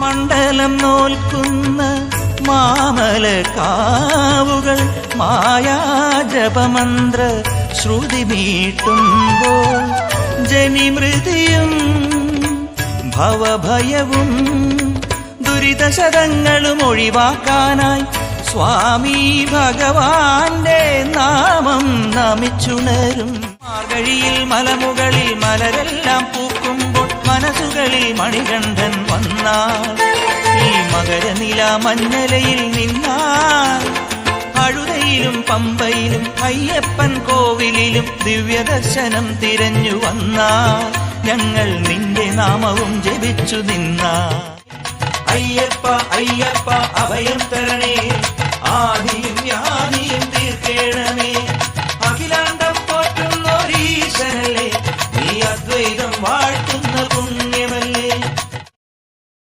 മണ്ഡലം നോൽക്കുന്ന മാമല കാവുകൾ മായാജപമന്ത്ര ശ്രുതി മീട്ടുമ്പോൾ ജനിമൃതിയും ഭവഭയവും ദുരിതശതങ്ങളും ഒഴിവാക്കാനായി സ്വാമി ഭഗവാന്റെ നാമം നമിച്ചുണരും. മാർഗഴിയിൽ മലമുകളിൽ മലരെല്ലാം പൂക്കുമ്പോൾ മനസ്സുകളിൽ മണികണ്ഠൻ വന്നാൽ ഈ മകരനില മഞ്ഞലയിൽ നിന്നാൽ അഴുതയിലും പമ്പയിലും അയ്യപ്പൻ കോവിലിലും ദിവ്യദർശനം തിരഞ്ഞു വന്നാൽ ഞങ്ങൾ നിന്റെ നാമവും ജപിച്ചു നിന്നാൽ അയ്യപ്പ അയ്യപ്പ അഭയം തരണേ ആദിയും